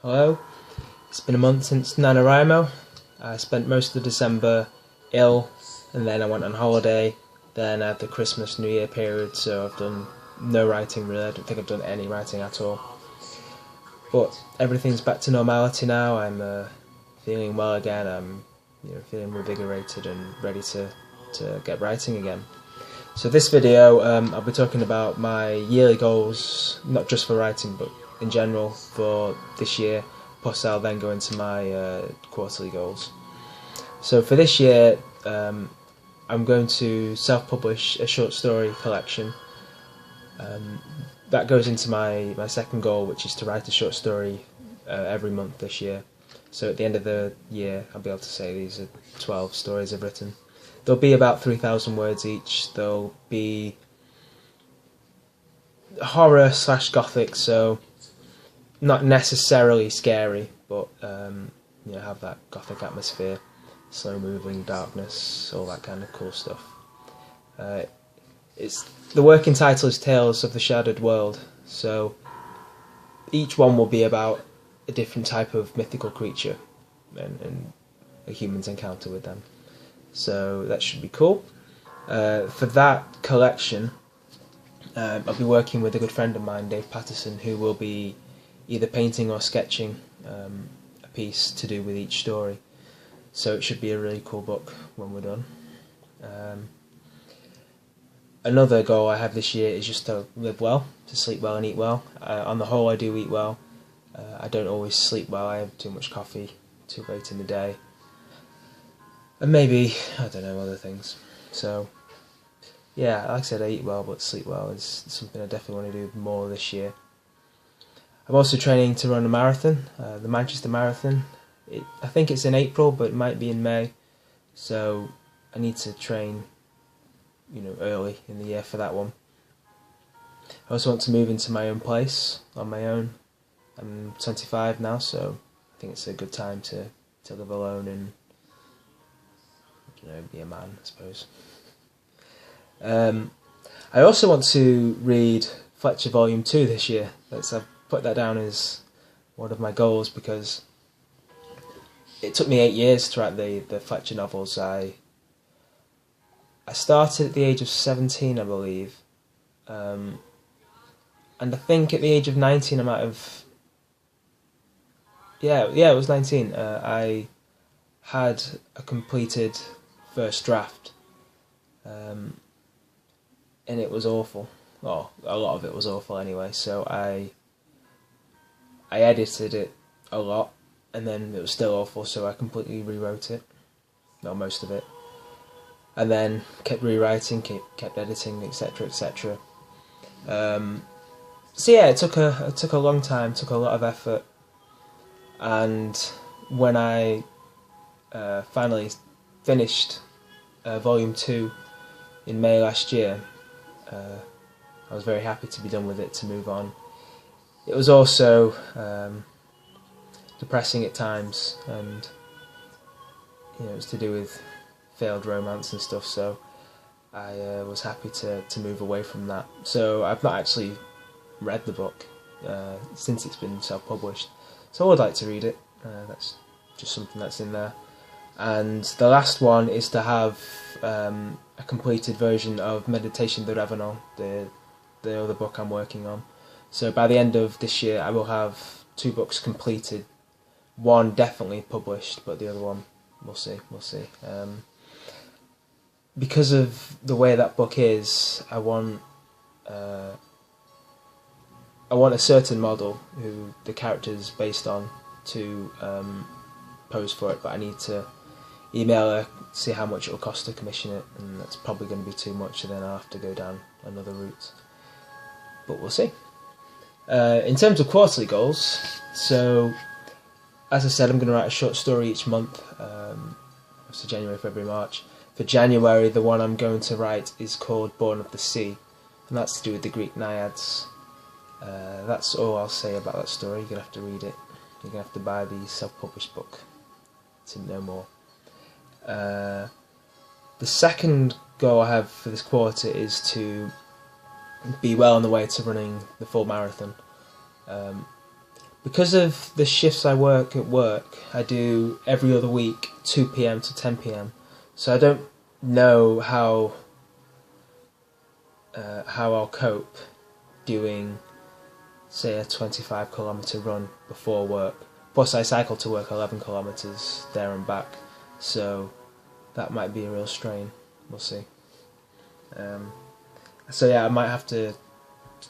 Hello, it's been a month since NaNoWriMo. I spent most of December ill, and then I went on holiday. Then I had the Christmas New Year period, so I've done no writing really. I don't think I've done any writing at all. But everything's back to normality now. I'm feeling well again. I'm feeling revigorated and ready to get writing again. So this video, I'll be talking about my yearly goals, not just for writing, but in general for this year. Plus I'll then go into my quarterly goals. So for this year, I'm going to self-publish a short story collection. That goes into my second goal, which is to write a short story every month this year. So at the end of the year, I'll be able to say these are 12 stories I've written. There'll be about 3,000 words each. They'll be horror/gothic, so not necessarily scary, but have that gothic atmosphere, slow-moving darkness, all that kind of cool stuff. The working title is Tales of the Shattered World, so each one will be about a different type of mythical creature and a human's encounter with them. So that should be cool. For that collection, I'll be working with a good friend of mine, Dave Patterson, who will be either painting or sketching a piece to do with each story. So it should be a really cool book when we're done. Another goal I have this year is just to live well, to sleep well and eat well. On the whole, I do eat well. I don't always sleep well. I have too much coffee too late in the day. And maybe, I don't know, other things. So, yeah, like I said, I eat well, but sleep well is something I definitely want to do more this year. I'm also training to run a marathon, the Manchester Marathon. I think it's in April, but it might be in May. So, I need to train, early in the year for that one. I also want to move into my own place, on my own. I'm 25 now, so I think it's a good time to live alone and be a man, I suppose. I also want to read Fletcher Volume 2 this year. I've put that down as one of my goals because it took me 8 years to write the Fletcher novels. I started at the age of 17, I believe, and I think at the age of 19 I might have... Yeah, it was 19. I had a completed first draft, and it was awful. Well, a lot of it was awful anyway, so I edited it a lot, and then it was still awful, so I completely rewrote it, well, most of it, and then kept rewriting, kept editing, etc, etc. So yeah, it took a long time, took a lot of effort, and when I finally finished Volume 2 in May last year, I was very happy to be done with it, to move on. It was also depressing at times, and it was to do with failed romance and stuff, so I was happy to move away from that. So I've not actually read the book since it's been self-published, so I would like to read it. That's just something that's in there. And the last one is to have a completed version of Meditation de Revenant, the other book I'm working on. So by the end of this year I will have 2 books completed. One definitely published, but the other one, we'll see. Because of the way that book is, I want a certain model who the character's based on to pose for it, but I need to email her, see how much it'll cost to commission it, and that's probably going to be too much, and then I'll have to go down another route. But we'll see. In terms of quarterly goals, so as I said, I'm going to write a short story each month, so January, February, March. For January, the one I'm going to write is called Born of the Sea, and that's to do with the Greek naiads. That's all I'll say about that story. You're going to have to read it. You're going to have to buy the self-published book to know more. The second goal I have for this quarter is to be well on the way to running the full marathon. because of the shifts I work at work, I do every other week 2 p.m. to 10 p.m. So I don't know how I'll cope doing, say, a 25-kilometre run before work. Plus I cycle to work 11 kilometres there and back, so that might be a real strain. We'll see. So yeah, I might have to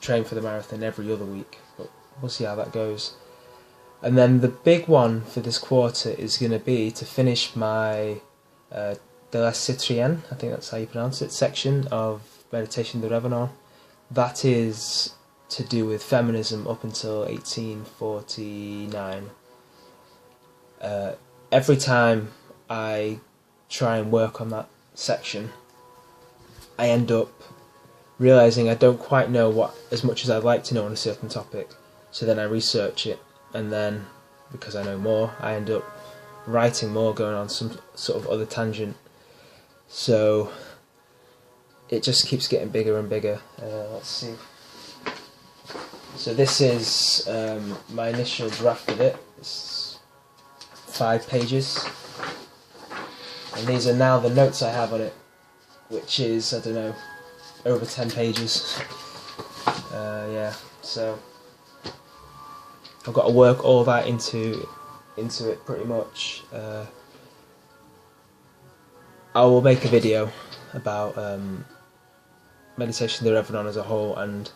train for the marathon every other week, but we'll see how that goes. And then the big one for this quarter is going to be to finish my de la Citrienne, I think that's how you pronounce it, section of Meditation de Revenant. That is to do with feminism up until 1849. Every time I try and work on that section, I end up realising I don't quite know as much as I'd like to know on a certain topic. So then I research it, and then, because I know more, I end up writing more, going on some sort of other tangent. So it just keeps getting bigger and bigger. Let's see. So this is my initial draft of it. It's 5 pages. And these are now the notes I have on it, which is, I don't know, over 10 pages. Yeah, so I've got to work all that into it pretty much. I will make a video about Meditation de Revenant as a whole, and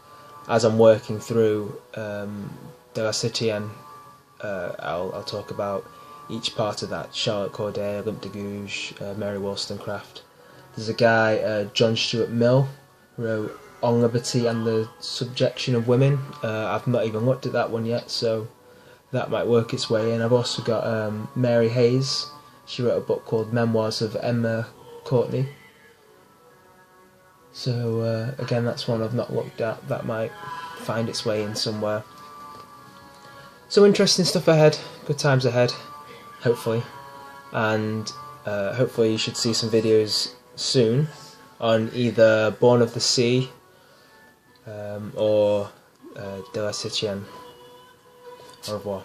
as I'm working through De la Citrienne, I'll talk about each part of that: Charlotte Corday, Olympe de Gouges, Mary Wollstonecraft. There's a guy, John Stuart Mill, who wrote On Liberty and the Subjection of Women. I've not even looked at that one yet, so that might work its way in. I've also got Mary Hayes. She wrote a book called Memoirs of Emma Courtney. So again, that's one I've not looked at. That might find its way in somewhere. So interesting stuff ahead. Good times ahead, hopefully. And hopefully you should see some videos soon on either Born of the Sea or De la Citrienne. Au revoir.